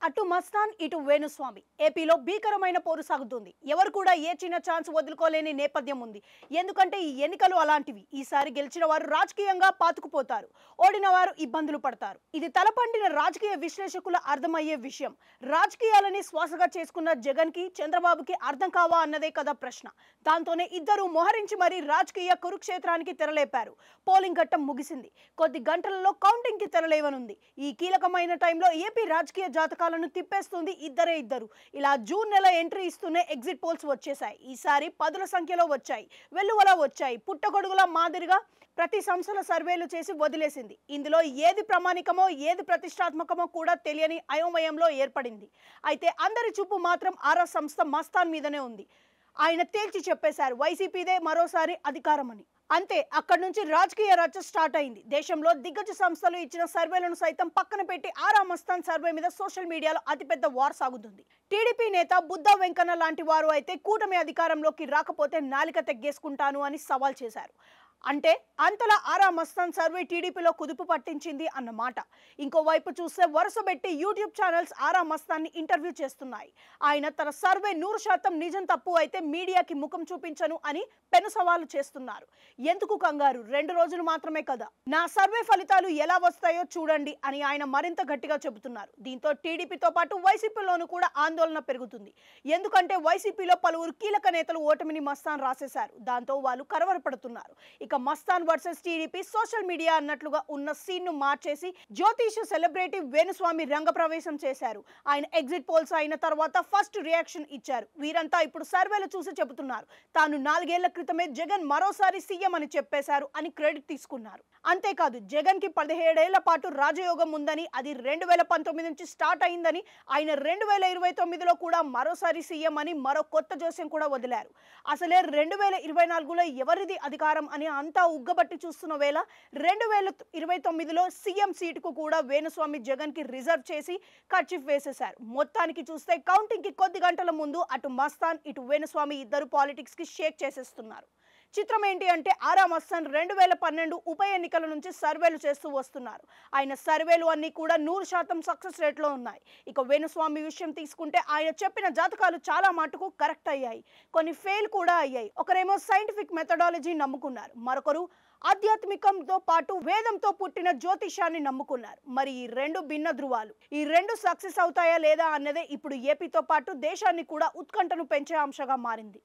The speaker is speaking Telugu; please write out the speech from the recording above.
అటు మస్తాన్ ఇటు వేణుస్వామి ఏపీలో భీకరమైన పోరు సాగుతుంది. ఎవరు కూడా ఏ చిన్న ఛాన్స్ వదులుకోలేని నేపథ్యం ఉంది. ఎందుకంటే ఈ ఎన్నికలు అలాంటివి. ఈసారి గెలిచిన వారు రాజకీయంగా పాతుకుపోతారు, ఓడిన వారు ఇబ్బందులు పడతారు. ఇది తలపండిన రాజకీయ విశ్లేషకుల అర్థమయ్యే విషయం. రాజకీయాలని శ్వాసగా చేసుకున్న జగన్ కి చంద్రబాబుకి అర్థం కావా అన్నదే కదా ప్రశ్న. దాంతోనే ఇద్దరు మోహరించి మరీ రాజకీయ కురుక్షేత్రానికి తెరలేపారు. పోలింగ్ ఘట్టం ముగిసింది. కొద్ది గంటలలో కౌంటింగ్ కి తెరలేవనుంది. ఈ కీలకమైన టైంలో ఏపీ రాజకీయ జాతకాలను తిప్పేస్తుంది ఇద్దరు. ఇలా జూన్ నెల ఎంట్రీ ఇస్తూనే ఎగ్జిట్ పోల్స్ వచ్చేసాయి. ఈసారి పదుల సంఖ్యలో వచ్చాయి, వెల్లువలా వచ్చాయి. పుట్టగొడుగుల మాదిరిగా ప్రతి సంస్థల సర్వేలు చేసి వదిలేసింది. ఇందులో ఏది ప్రామాణికమో ఏది ప్రతిష్టాత్మకమో కూడా తెలియని అయోమయంలో ఏర్పడింది. అయితే అందరి చూపు మాత్రం ఆర్ఆర్ సంస్థ మస్తాన్ మీదనే ఉంది. ఆయన తేల్చి చెప్పేశారు, వైసీపీదే మరోసారి అధికారమని. అంతే, అక్కడి నుంచి రాజకీయ రచ్చ స్టార్ట్ అయింది. దేశంలో దిగ్గజ సంస్థలు ఇచ్చిన సర్వేలను సైతం పక్కన పెట్టి ఆర్ఆర్ మస్తాన్ సర్వే మీద సోషల్ మీడియాలో అతిపెద్ద వార్ సాగుతుంది. టీడీపీ నేత బుద్ధా వెంకన్న లాంటి వారు అయితే కూటమి అధికారంలోకి రాకపోతే నాలిక తెగ్గేసుకుంటాను అని సవాల్ చేశారు. అంటే అంతలా ఆర్ఆర్ మస్తాన్ సర్వే టీడీపీలో కుదుపు పట్టించింది అన్నమాట. ఇంకోవైపు చూస్తే వరుసబెట్టి యూట్యూబ్ ఛానల్స్ ఆర్ఆర్ మస్తాన్ని ఇంటర్వ్యూ చేస్తున్నాయి. ఆయన తన సర్వే 100% నిజం తప్పు అయితే మీడియాకి ముఖం చూపించను అని పెను సవాలు చేస్తున్నారు. ఎందుకు కంగారు, 2 రోజులు మాత్రమే కదా, నా సర్వే ఫలితాలు ఎలా వస్తాయో చూడండి అని ఆయన మరింత గట్టిగా చెబుతున్నారు. దీంతో టీడీపీతో పాటు వైసీపీలోనూ కూడా ఆందోళన పెరుగుతుంది. ఎందుకంటే వైసీపీలో పలువురు కీలక నేతలు ఓటమిని మస్తాన్ రాసేశారు. దాంతో వాళ్ళు కలవరపడుతున్నారు. ఇక Mastan versus TDP social media అన్నట్లుగా ఉన్న సీన్ ను మార్చేసి జ్యోతిష సెలబ్రిటీ వేణుస్వామి రంగప్రవేశం చేశారు. ఆయన ఎగ్జిట్ పోల్స్ అయిన తర్వాత ఫస్ట్ రియాక్షన్ ఇచ్చారు. వీరంతా ఇప్పుడు సర్వేలు చూసి చెబుతున్నారు తాను 4 ఏళ్ల క్రితమే జగన్ మరోసారి సీఎం అని చెప్పేశారు అని క్రెడిట్ తీసుకున్నారు. అంతేకాదు, జగన్ కి 17 ఏళ్ల పాటు రాజయోగం ఉందని, అది 2019 నుంచి స్టార్ట్ అయిందని, ఆయన 2029లో కూడా మరోసారి సీఎం అని మరో కొత్త జోస్యం కూడా వదిలారు. అసలే 2024లో ఎవరిది అధికారం అని అంతా ఉగ్గబట్టి చూస్తున్న వేళ 2029లో సీఎం సీటుకు కూడా వేణుస్వామి జగన్ కి రిజర్వ్ చేసి కర్చీఫ్ వేసేశారు. మొత్తానికి చూస్తే కౌంటింగ్ కి కొద్ది గంటల ముందు అటు మస్తాన్ ఇటు వేణుస్వామి ఇద్దరు పాలిటిక్స్ కి షేక్ చేసేస్తున్నారు. చిత్రం ఏంటి అంటే ఆర్ఆర్ మస్తాన్ 2012 ఉప ఎన్నికల నుంచి సర్వేలు చేస్తూ వస్తున్నారు. ఆయన సర్వేలు అన్ని కూడా 100% సక్సెస్ రేట్లో ఉన్నాయి. ఇక వేణుస్వామి విషయం తీసుకుంటే ఆయన చెప్పిన జాతకాలు చాలా మటుకు కరెక్ట్ అయ్యాయి, కొన్ని ఫెయిల్ కూడా అయ్యాయి. ఒకరేమో సైంటిఫిక్ మెథడాలజీ నమ్ముకున్నారు, మరొకరు ఆధ్యాత్మికంతో పాటు వేదంతో పుట్టిన జ్యోతిషాన్ని నమ్ముకున్నారు. మరి ఈ 2 భిన్న ధృవాలు, ఈ 2 సక్సెస్ అవుతాయా లేదా అన్నదే ఇప్పుడు ఏపీతో పాటు దేశాన్ని కూడా ఉత్కంఠను పెంచే అంశంగా మారింది.